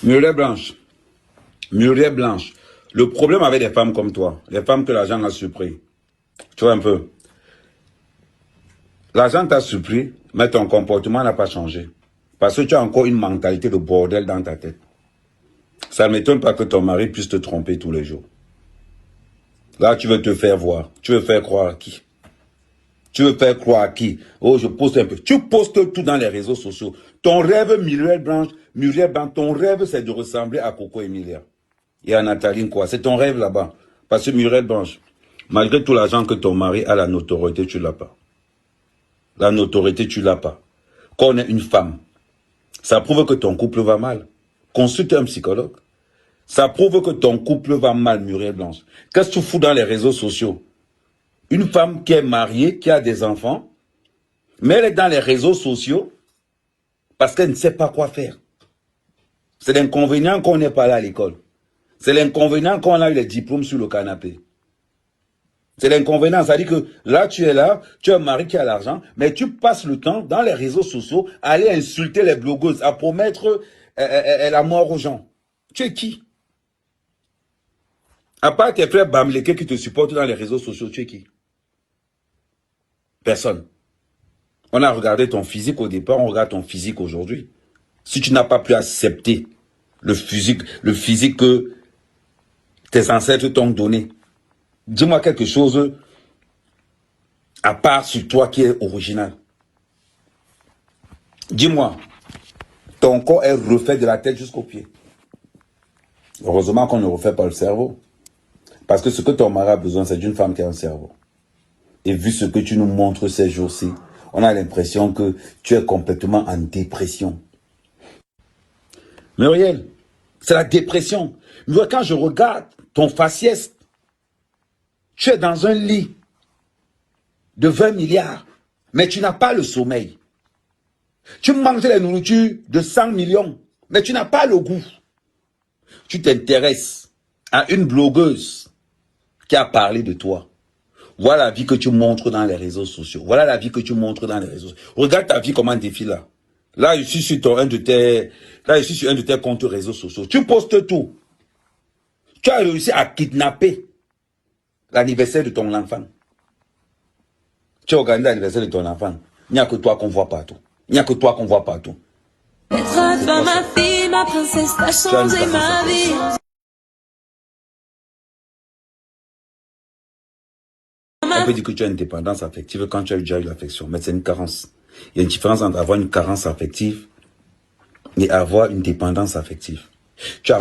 Muriel Blanche. Muriel Blanche. Le problème avec des femmes comme toi, les femmes que l'argent a surpris, tu vois un peu, l'argent t'a surpris, mais ton comportement n'a pas changé. Parce que tu as encore une mentalité de bordel dans ta tête. Ça ne m'étonne pas que ton mari puisse te tromper tous les jours. Là, tu veux te faire voir. Tu veux faire croire à qui? Tu veux faire croire à qui? Oh, je poste un peu. Tu postes tout dans les réseaux sociaux. Ton rêve, Muriel Blanche, ton rêve, c'est de ressembler à Coco Emilia. Et à Nathalie quoi. C'est ton rêve là-bas. Parce que Muriel Blanche, malgré tout l'argent que ton mari a, la notoriété, tu l'as pas. La notoriété, tu l'as pas. Quand on est une femme, ça prouve que ton couple va mal. Consulte un psychologue. Ça prouve que ton couple va mal, Muriel Blanche. Qu'est-ce que tu fous dans les réseaux sociaux? Une femme qui est mariée, qui a des enfants, mais elle est dans les réseaux sociaux parce qu'elle ne sait pas quoi faire. C'est l'inconvénient qu'on n'est pas là à l'école. C'est l'inconvénient qu'on a eu les diplômes sur le canapé. C'est l'inconvénient, c'est-à-dire que là, tu es là, tu as un mari qui a l'argent, mais tu passes le temps dans les réseaux sociaux à aller insulter les blogueuses, à promettre la mort aux gens. Tu es qui? À part tes frères Bamleke qui te supportent dans les réseaux sociaux, tu es qui? Personne. On a regardé ton physique au départ, on regarde ton physique aujourd'hui. Si tu n'as pas pu accepter le physique que tes ancêtres t'ont donné, dis-moi quelque chose à part sur toi qui est original. Dis-moi, ton corps est refait de la tête jusqu'aux pieds. Heureusement qu'on ne refait pas le cerveau. Parce que ce que ton mari a besoin, c'est d'une femme qui a un cerveau. Et vu ce que tu nous montres ces jours-ci, on a l'impression que tu es complètement en dépression. Muriel, c'est la dépression. Mais quand je regarde ton faciès, tu es dans un lit de 20 milliards, mais tu n'as pas le sommeil. Tu manges la nourriture de 100 millions, mais tu n'as pas le goût. Tu t'intéresses à une blogueuse qui a parlé de toi. Voilà la vie que tu montres dans les réseaux sociaux. Voilà la vie que tu montres dans les réseaux sociaux. Regarde ta vie comment défile là. Là, je suis sur un de tes comptes réseaux sociaux. Tu postes tout. Tu as réussi à kidnapper l'anniversaire de ton enfant. Tu as organisé l'anniversaire de ton enfant. Il n'y a que toi qu'on voit partout. Il n'y a que toi qu'on voit partout. Être ma fille, ma princesse, t'as changé ma vie. On peut dire que tu as une dépendance affective quand tu as déjà eu l'affection, mais c'est une carence. Il y a une différence entre avoir une carence affective et avoir une dépendance affective. Tu as...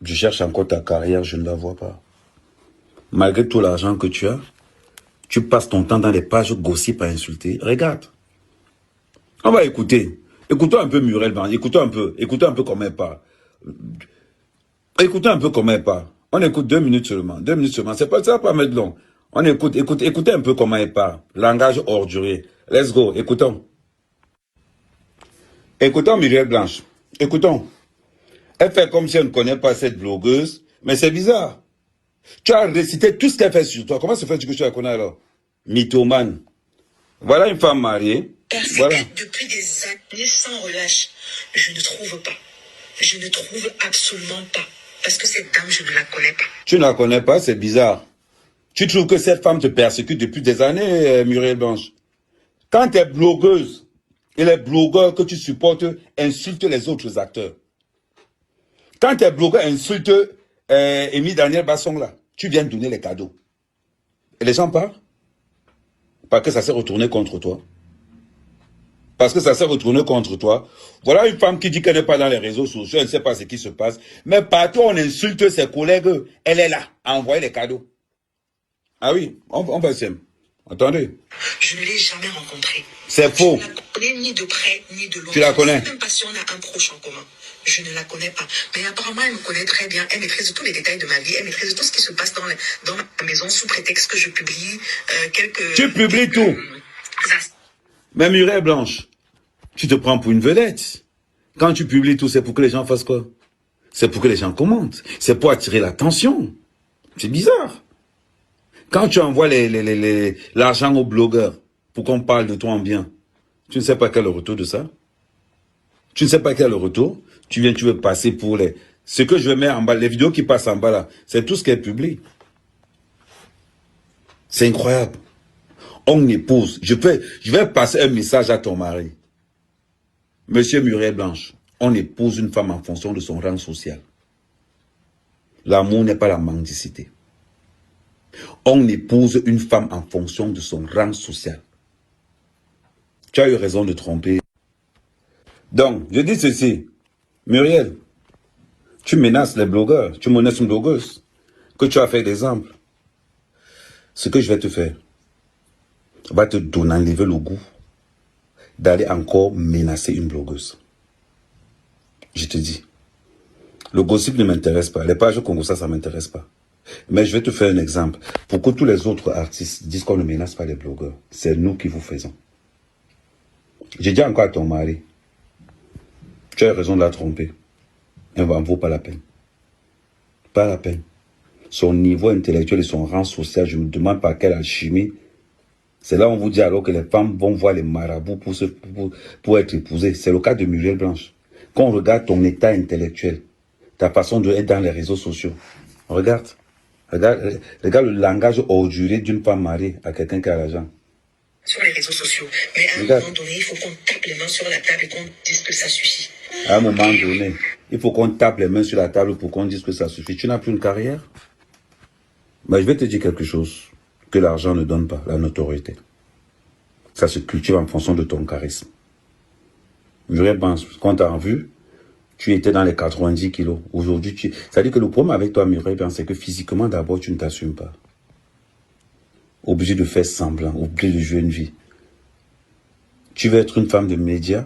Je cherche encore ta carrière, je ne la vois pas. Malgré tout l'argent que tu as, tu passes ton temps dans les pages gossip à insulter. Regarde. On va écouter. Écoutons un peu Muriel Blanche. Écoutons un peu comment elle parle. Écoutez un peu comment elle parle. On écoute 2 minutes seulement. 2 minutes seulement. Ça va pas mettre long. On écoute, écoutez un peu comment elle parle. Langage ordurier. Let's go. Écoutons. Écoutons Muriel Blanche. Écoutons. Elle fait comme si elle ne connaît pas cette blogueuse. Mais c'est bizarre. Tu as récité tout ce qu'elle fait sur toi. Comment se fait-il que tu la connais alors? Mythomane. Voilà une femme mariée. Voilà. Depuis des années sans relâche. Je ne trouve pas. Je ne trouve absolument pas. Parce que cette dame, je ne la connais pas. Tu ne la connais pas, c'est bizarre. Tu trouves que cette femme te persécute depuis des années, Muriel Blanche. Quand tu es blogueuse et les blogueurs que tu supportes insultent les autres acteurs. Quand tu es blogueur insulte Émile Daniel Basson là, tu viens de donner les cadeaux. Et les gens parlent parce que ça s'est retourné contre toi. Parce que ça s'est retourné contre toi. Voilà une femme qui dit qu'elle n'est pas dans les réseaux sociaux, elle ne sait pas ce qui se passe. Mais partout on insulte ses collègues, elle est là, à envoyer les cadeaux. Ah oui, on va essayer. Attendez. Je ne l'ai jamais rencontrée. C'est faux. Je ne la connais ni de près, ni de loin. Tu la connais? Je ne sais même pas si on a un proche en commun. Je ne la connais pas. Mais apparemment, elle me connaît très bien. Elle maîtrise tous les détails de ma vie. Elle maîtrise tout ce qui se passe dans ma maison sous prétexte que je publie quelques... Tu publies tout. Mais Muriel Blanche, tu te prends pour une vedette. Quand tu publies tout, c'est pour que les gens fassent quoi? C'est pour que les gens commentent. C'est pour attirer l'attention. C'est bizarre. Quand tu envoies l'argent aux blogueurs pour qu'on parle de toi en bien, tu ne sais pas quel est le retour de ça. Tu ne sais pas quel est le retour. Tu veux passer pour les... Ce que je vais mettre en bas, les vidéos qui passent en bas là, c'est tout ce qui est public. C'est incroyable. On épouse. Je vais passer un message à ton mari. Monsieur Muriel Blanche, on épouse une femme en fonction de son rang social. L'amour n'est pas la mendicité. On épouse une femme en fonction de son rang social. Tu as eu raison de tromper. Donc, je dis ceci. Muriel, tu menaces les blogueurs, tu menaces une blogueuse, que tu as fait d'exemple. Ce que je vais te faire va te donner enlever le goût d'aller encore menacer une blogueuse. Je te dis. Le gossip ne m'intéresse pas. Les pages Congo, ça ne m'intéresse pas. Mais je vais te faire un exemple. Pour que tous les autres artistes disent qu'on ne menace pas les blogueurs, c'est nous qui vous faisons. J'ai dit encore à ton mari, tu as raison de la tromper. Elle n'en vaut pas la peine. Pas la peine. Son niveau intellectuel et son rang social, je me demande par quelle alchimie. C'est là où on vous dit alors que les femmes vont voir les marabouts pour être épousées. C'est le cas de Muriel Blanche. Quand on regarde ton état intellectuel, ta façon d'être dans les réseaux sociaux, regarde le langage orduré d'une femme mariée à quelqu'un qui a l'argent. Sur les réseaux sociaux. Mais à un moment donné, il faut qu'on tape les mains sur la table et qu'on dise que ça suffit. À un moment donné, il faut qu'on tape les mains sur la table pour qu'on dise que ça suffit. Tu n'as plus une carrière? Mais je vais te dire quelque chose que l'argent ne donne pas, la notoriété. Ça se cultive en fonction de ton charisme. Je pense, quand tu as vu, tu étais dans les 90 kilos. Aujourd'hui, c'est-à-dire que le problème avec toi, Muriel, c'est que physiquement, d'abord, tu ne t'assumes pas. Obligé de faire semblant, obligé de jouer une vie. Tu veux être une femme de médias,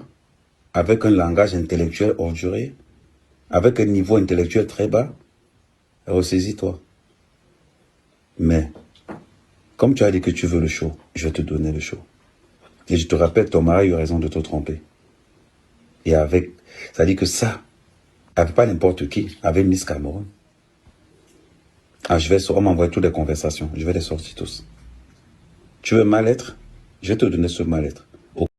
avec un langage intellectuel orduré, avec un niveau intellectuel très bas, ressaisis-toi. Mais, comme tu as dit que tu veux le show, je vais te donner le show. Et je te rappelle, ton mari a eu raison de te tromper. Et avec, c'est-à-dire que ça, avec pas n'importe qui, avec Miss Cameroun. Ah, on m'envoie toutes les conversations, je vais les sortir tous. Tu veux mal-être? Je vais te donner ce mal-être.